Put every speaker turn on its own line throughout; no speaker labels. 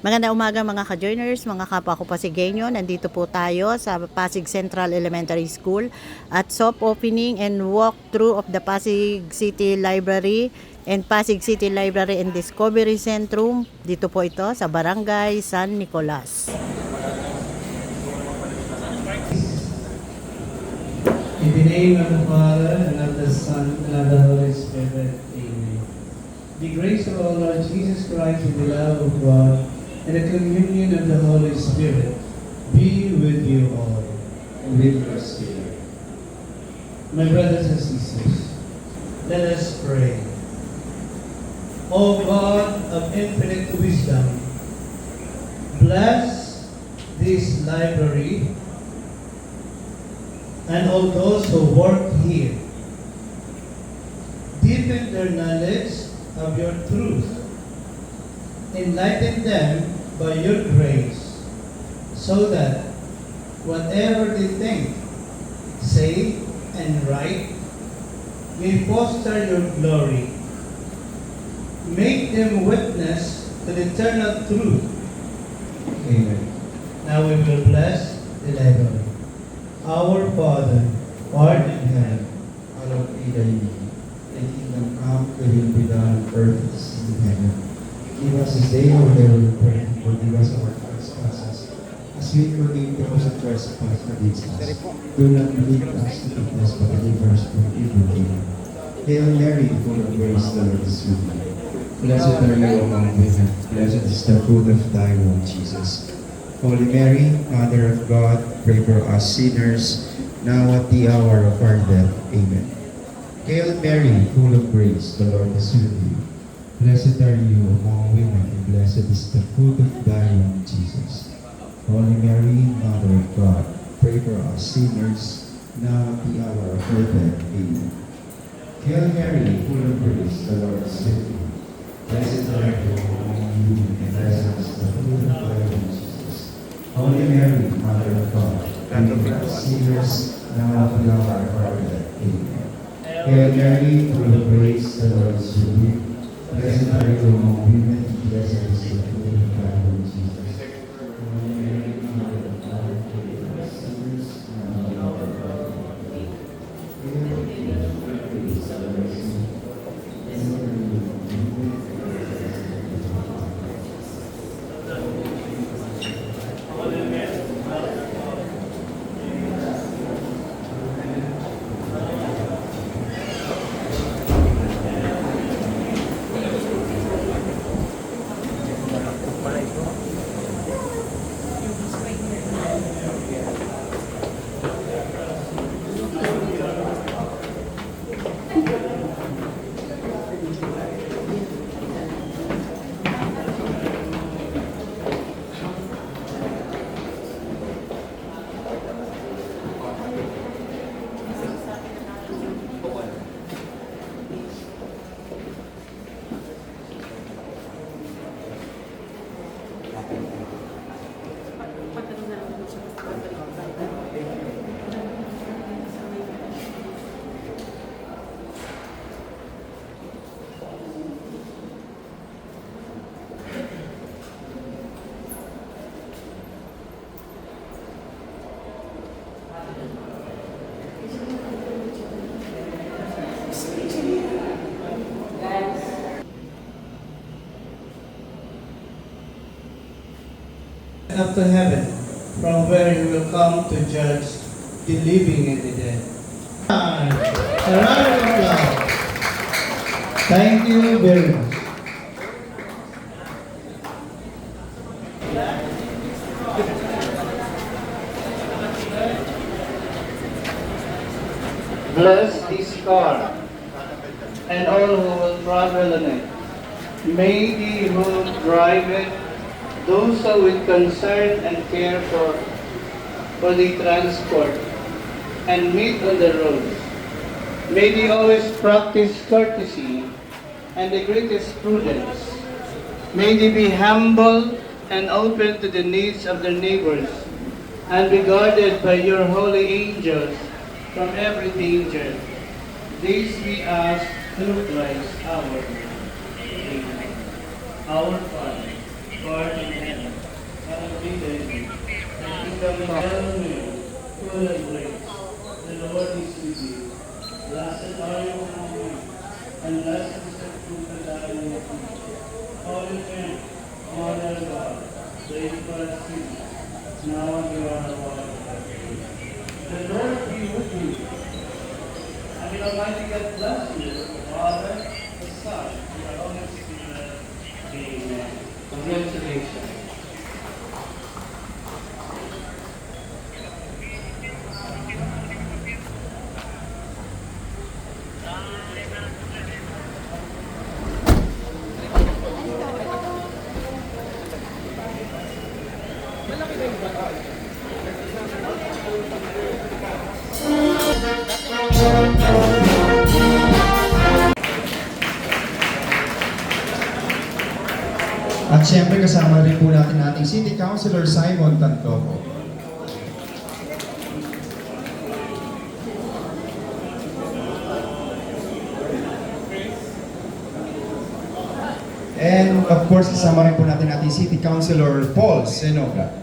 Magandang umaga mga ka-joiners, mga kapwa ko Pasigueño. Nandito po tayo sa Pasig Central Elementary School at soft opening and walkthrough of the Pasig City Library and Pasig City Library and Discovery Centrum. Dito po ito sa Barangay San Nicolas.
In the name of the Father, and of the Son, and of the Holy Spirit. Amen. The grace of our Lord Jesus Christ and the love of God and the communion of the Holy Spirit be with you all and with your spirit. My brothers and sisters, let us pray. O God of infinite wisdom, bless this library and all those who work here. Deepen their knowledge of your truth. Enlighten them by your grace, so that whatever they think, say, and write may foster your glory. Make them witness to the eternal truth. Amen. Now we will bless the library. Our Father, who art in heaven,
Hallowed be thy name. Thy kingdom come, thy will be done on earth as in heaven. Give us this day our daily bread, and forgive us our trespasses, as we forgive those who trespass against us. Do not lead us to temptation, but deliver us from evil. Amen. Hail Mary, full of grace, the Lord is with thee. Blessed are you among women, blessed is the fruit of thy womb, Jesus. Holy Mary, Mother of God, pray for us sinners, now at the hour of our death. Amen. Hail Mary, full of grace, the Lord is with you. Blessed are you among women, and blessed is the fruit of thy womb, Jesus. Holy Mary, Mother of God, pray for us sinners, now at the hour of our death. Amen. Hail Mary, full of grace, the Lord is with you. Blessed are you among women, and blessed is the fruit of thy womb, Jesus. Holy Mary, Mother of God, pray for us sinners, now at the hour of our death. Amen. Hail Mary, full of grace, the Lord is with you. Blessed are you among women, and blessed is the fruit of thy womb, Jesus. Holy Mary, Mother of God, pray for us sinners, now at the hour of our death. Amen. Hail Mary, full of grace, the Lord is with you. Blessed are you among women, and blessed is the fruit of thy womb,
up to heaven, from where you will come to judge the living and the dead. A round of applause. Thank you very much. Bless this car and all who will travel in it. May the who drive it do so with concern and care for the transport and meet on the roads. May they always practice courtesy and the greatest prudence. May they be humble and open to the needs of their neighbors and be guarded by your holy angels from every danger. This we ask through Christ our Lord. Amen. Our Father, who art in heaven, hallowed be thy name. Thy kingdom come, full of grace. The Lord is with you. Blessed are you among women, and blessed is the fruit of thy womb. Holy Mary, Mother of God, pray for us sinners, now and at the hour of our death. The Lord be with you. And the Almighty God bless you, the Father, the Son, and the Holy Spirit. Amen. Congratulations.
At syempre kasama rin po natin ating City Councilor Simon Tantoco. And of course, kasama rin po natin ating City Councilor Paul Senoga.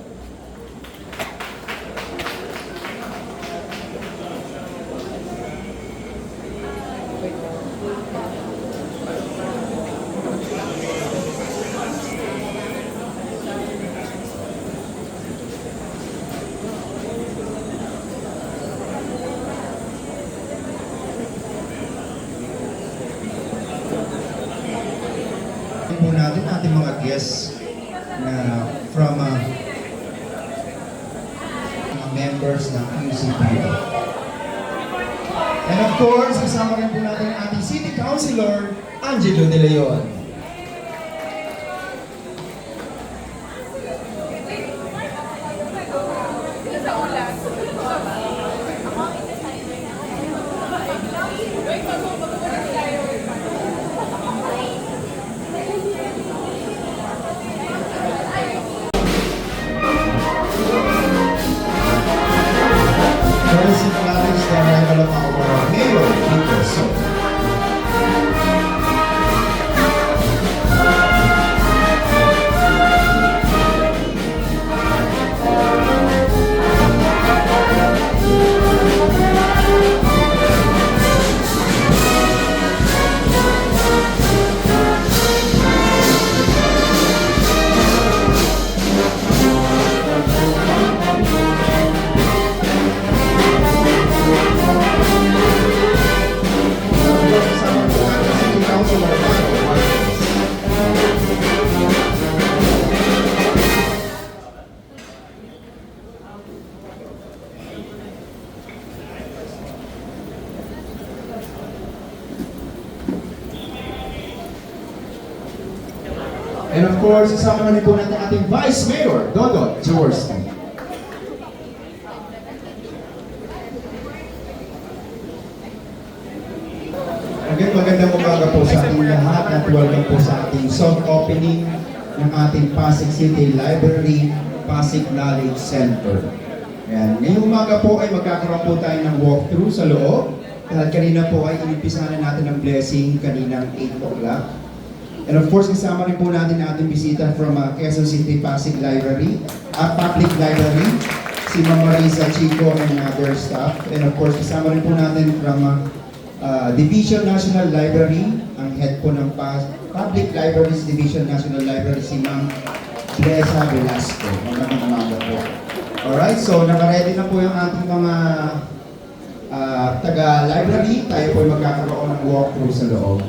Po natin ating mga guests na from mga members ng QCP. And of course, kasama rin po natin ang ating City Councilor, Angelo De Leon. First acknowledge the arrival of our Mayor, Peter Soto. Kasama po natin ang City Councilor Mano Marquez. And of course, kasama rin po natin ating Vice Mayor, Dodot Jaworski. Again, magandang umaga po sa ating lahat at welcome po sa ating soft opening ng ating Pasig City Library, Pasig Knowledge Center. Ayan. Ngayong umaga po ay magkakaroon po tayo ng walkthrough sa loob. Dahil kanina po ay inimpisahan na natin ng blessing kaninang 8 o'clock. And of course, kasama rin po natin ang ating bisita from Quezon City Pasig Library, Public Library, si Ma'am Marisa Chico and other staff. And of course, kasama rin po natin from Division National Library, ang head po ng Public Libraries Division National Library, si Ma'am Blesa Velasco. Magandang umaga po. Alright, so naka-ready na po yung ating mga taga-library. Tayo po ay magkakaroon ng walkthrough sa loob.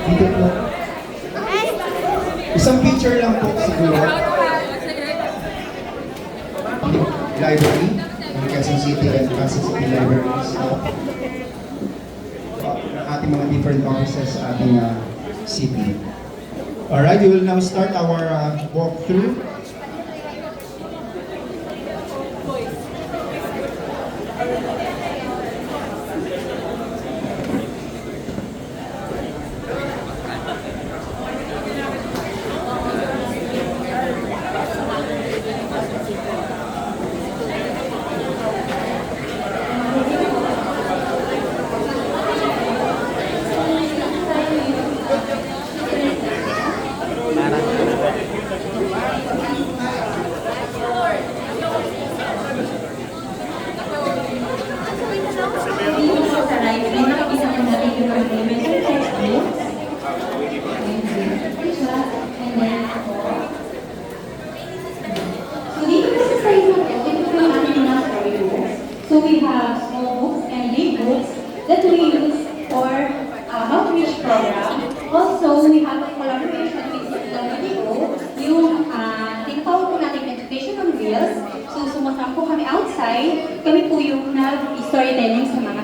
Dito po. Isang picture lang po siguro. Library ng Quezon City and Pasig City Libraries. Ng ating mga different offices sa ating city. Alright, we will now start our walkthrough.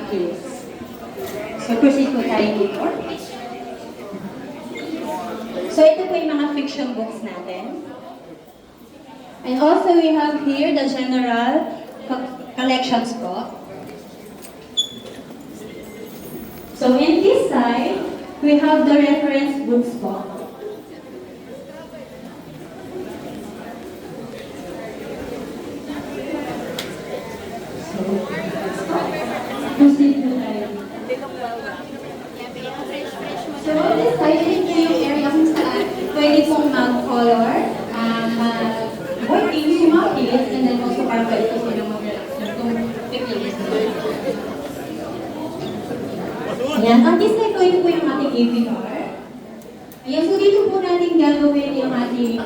kids. So proceed po tayo dito. So ito po yung mga fiction books natin. And also we have here the general collections po. So in this side, we have the reference books po. So, proceed po tayo. So on this side, ito po yung area kung saan pwede pong mag-color, mag-working yung mga kids, and then also para pwede po silang mag-relax kung pipiliin. Ayan, on this side po, ito po yung ating AVR. Ayan, so dito po natin gagawin yung ating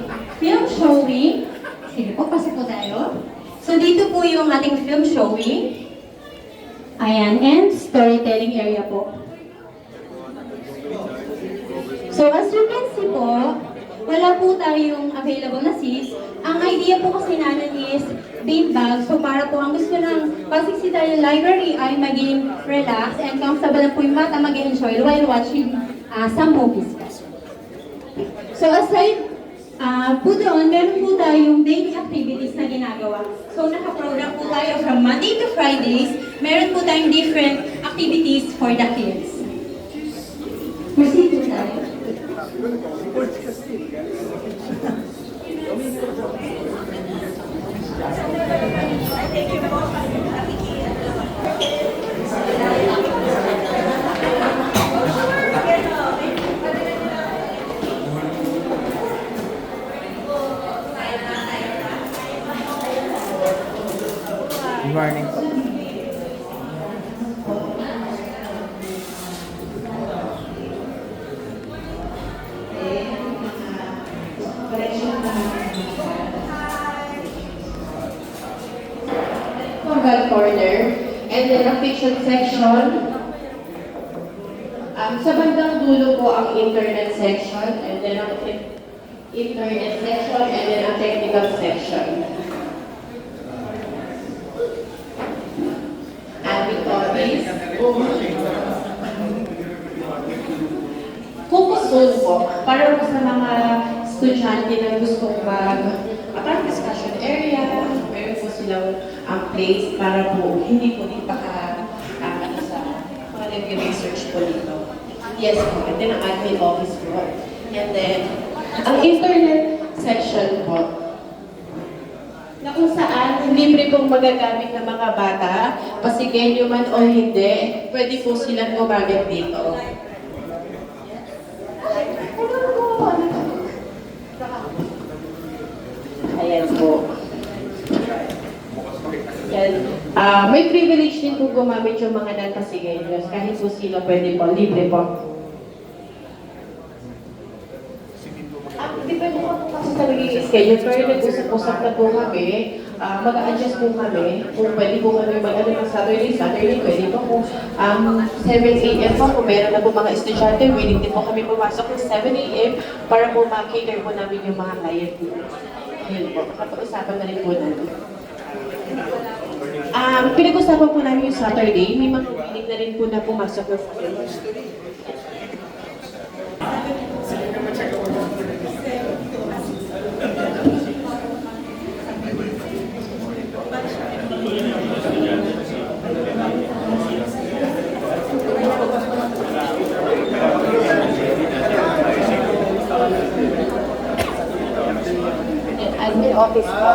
film showing. Sige po, pasok po tayo. So dito po yung ating film showing. Ayan, and storytelling area po. So as you can see po, wala po tayong available na seats. Ang idea po kasi natin is beanbag. So para po ang gusto ng Pasig City Library ay maging relax and comfortable na po yung bata mag-enjoy while watching some movies. So aside po doon, meron po tayong daily activities na ginagawa. So naka-program po tayo from Monday to Fridays. Meron po tayong different activities for the kids. Proceed po tayo.
Good morning.
Mobile corner, and then a fiction section. Sa bandang dulo po ang internet section, and then ang internet section, and then ang technical section. Victories. Focus zone po, para po sa mga estudyante na gustong parang discussion area, meron po silang place para po hindi po din baka sa mga nag-research po dito. Yes po, and then ang admin office po. And then, ang internet section po, na kung saan libre pong magagamit ng mga bata, Pasigueño man o hindi, pwede po silang gumamit dito. Ayan po. Yan. May privilege din po gumamit yung mga non-Pasigueños, kahit po sila pwede po, libre po. Depende po kasi sa naging schedule, pero nag-usap-usap na po kami, mag-a-adjust po kami, kung pwede po kami mag-ano ng Saturday, pwede po po. 7 a.m. po, kung meron na po mga estudyante, willing din po kami pumasok ng 7 a.m. para po ma-cater po namin yung mga client dito. Yun po, kapag-usapan na rin po namin. Pinag-usapan po namin yung Saturday, may mga willing na rin po na pumasok ng Saturday. Admin office po.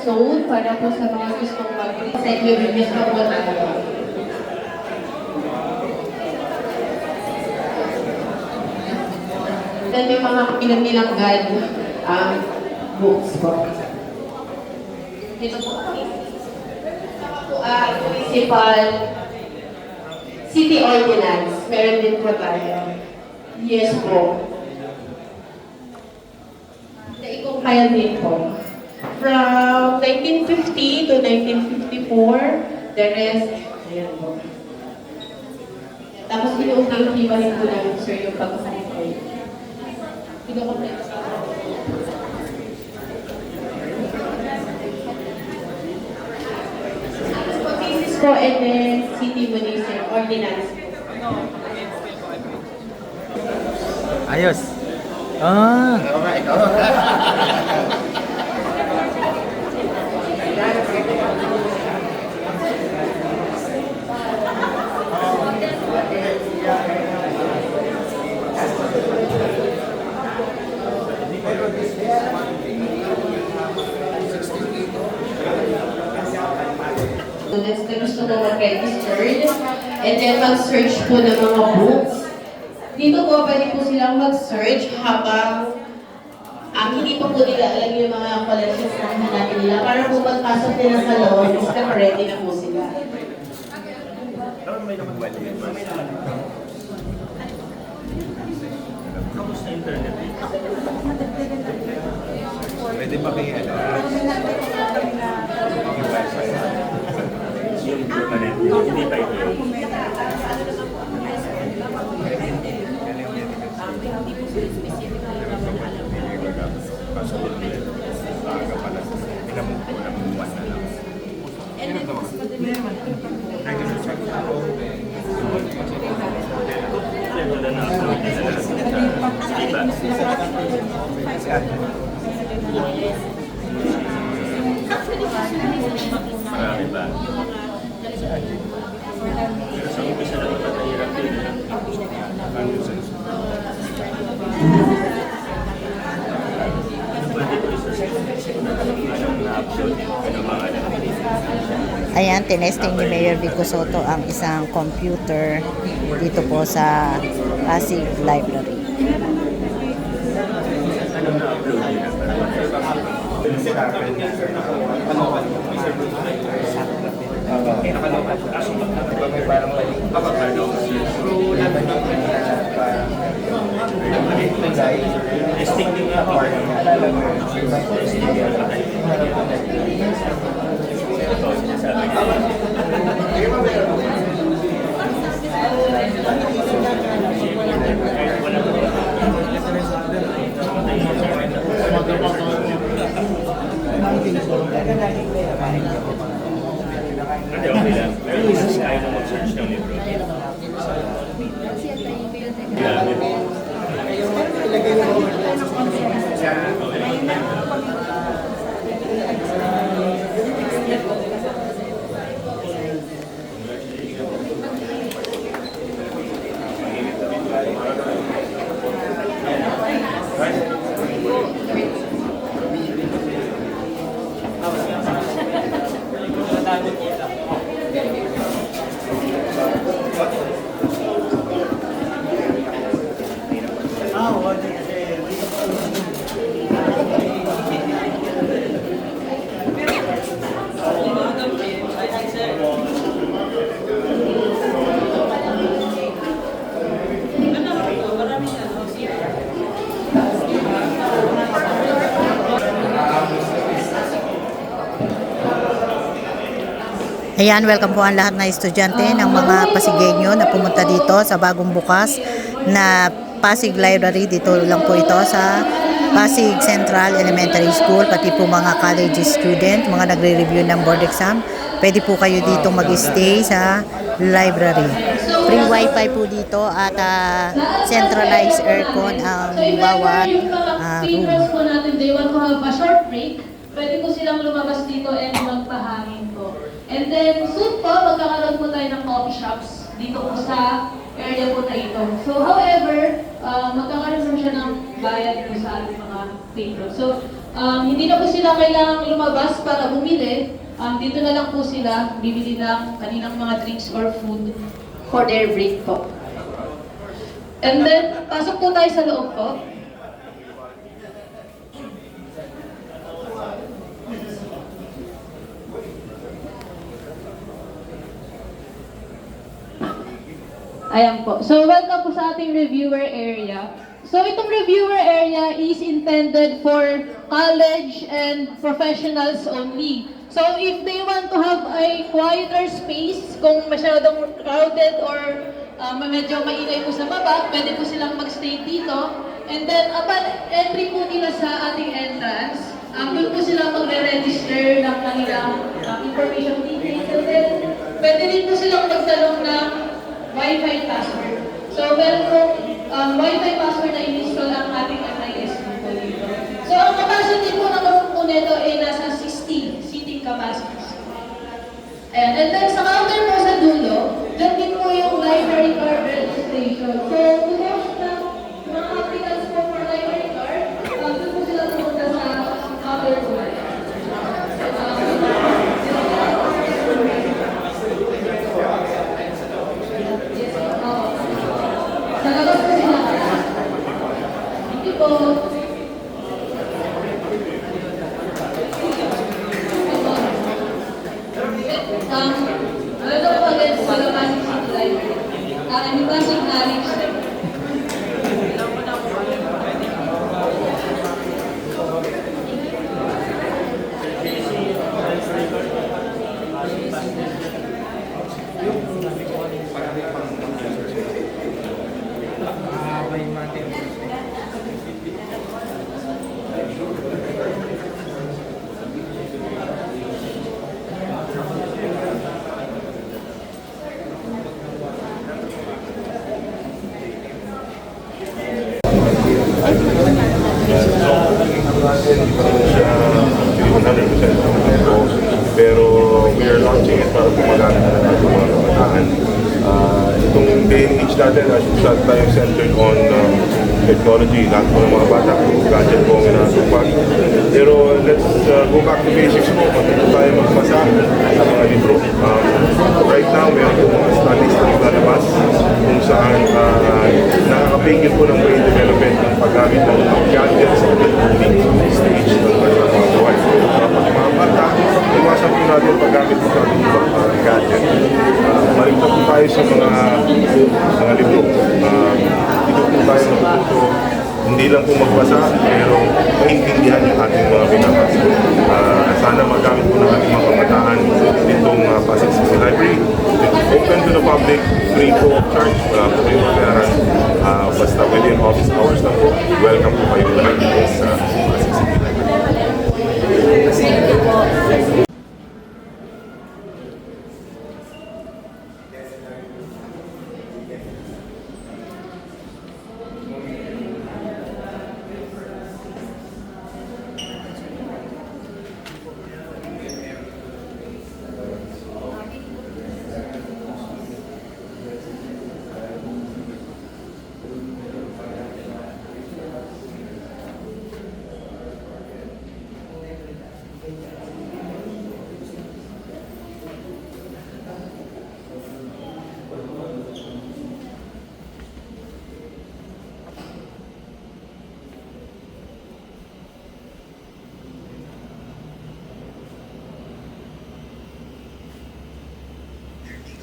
zone para po sa mga gustong mag-security sa po tayo.
Then may mga pinagbilanggan books po. Dito po municipal city ordinance. Meron din po tayo. Yes po. Kaya din po. From 1950 to 1954, the rest, ayan po. Tapos inuunti-unti rin po namin, sir, yung pag-science. Ino-complete sa cases po and then city municipal ordinance po.
Ayos. Ah.
Students na gusto mo mag-registered and then mag-search po ng mga books. Dito po, pwede po silang mag-search habang hindi pa po nila alam yung mga collections na hanapin nila para po pagpasok nila sa loob, is ready na po sila.
Pwede pa kayo hindi pa ito. Marami ba? Pero sa umpisa na mahirap din.
Ayan, tinesting ni Mayor Vico Soto ang isang computer dito po sa Pasig Library.
Hindi, okay lang. Pero kasi ayaw mo mag-search ng libro.
Ayan, welcome po ang lahat na estudyante ng mga Pasigueño na pumunta dito sa bagong bukas na Pasig Library. Dito lang po ito sa Pasig Central Elementary School, pati po mga college student, mga nagre-review ng board exam. Pwede po kayo dito mag-stay sa library. Free wifi po dito at centralized aircon ang bawat room.
Po natin, they want to have a short break. Pwede po silang lumabas dito and magpahangin po. And then, soon po, magkakaroon po tayo ng coffee shops dito po sa area po na ito. So, however, magkakaroon po siya ng bayad po sa ating mga patrons. So,
Hindi na po sila kailangang lumabas para bumili. Dito na lang po sila bibili ng kanilang mga drinks or food for their break po. And then, pasok po tayo sa loob po. Ayan po. So, welcome po sa ating reviewer area. So, itong reviewer area is intended for college and professionals only. So, if they want to have a quieter space, kung masyadong crowded or medyo maingay po sa baba, pwede po silang magstay dito. And then, upon entry po nila sa ating entrance, doon po sila magre-register ng kanilang information details. And then, pwede rin po silang magtanong ng Wi-Fi password. So, meron pong Wi-Fi password na in-install ang ating MIS po dito. So, ang capacity po ng room po nito ay nasa 60 seating capacity. Ayan. And then, sa counter po sa dulo, dyan din po yung library card registration. So, kung meron na mga applicants po for library card, doon po sila pumunta sa counter po. Nalabas po sila. Hindi po. Ano po agad sa Pasig City Library? Ang Pasig Knowledge Center.
Pero we are launching it para gumagamit na ng ating mga kabataan. Itong day and age natin, masyado tayong centered on technology. Lahat po ng mga bata, gadget po ang inatupag. Pero let's go back to basics mo. Matuto tayo magbasa sa mga libro. Right now, mayroon po mga studies na naglalabas kung saan nakakapigil po ng brain development ng paggamit ng gadgets sa early stage ng kanilang mga buhay. Pag mga bata, iwasan po natin paggamit ng mga gadget. Marito po tayo sa mga libro. Dito po tayo matututo, hindi lang po magbasa, pero maintindihan yung ating mga binabasa. Sana magamit po ng ating mga kabataan itong Pasig City Library. It's open to the public, free po of charge, wala po kayong bayaran. Basta within office hours lang po, welcome po kayo lahat sa Pasig City Library.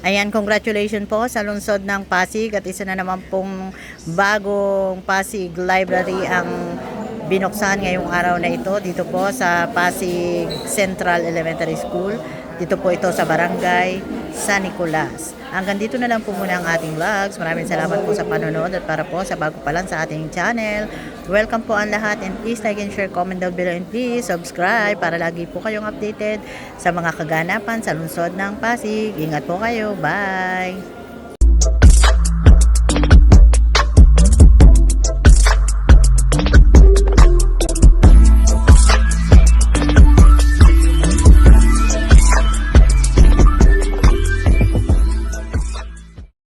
Ayan, congratulations po sa lungsod ng Pasig at isa na naman pong bagong Pasig Library ang binuksan ngayong araw na ito dito po sa Pasig Central Elementary School. Dito po ito sa Barangay San Nicolas. Hanggang dito na lang po muna ang ating vlogs. Maraming salamat po sa panonood at para po sa bago pa lang sa ating channel. Welcome po ang lahat and please like and share, comment down below and please subscribe para lagi po kayong updated sa mga kaganapan sa lungsod ng Pasig. Ingat po kayo. Bye!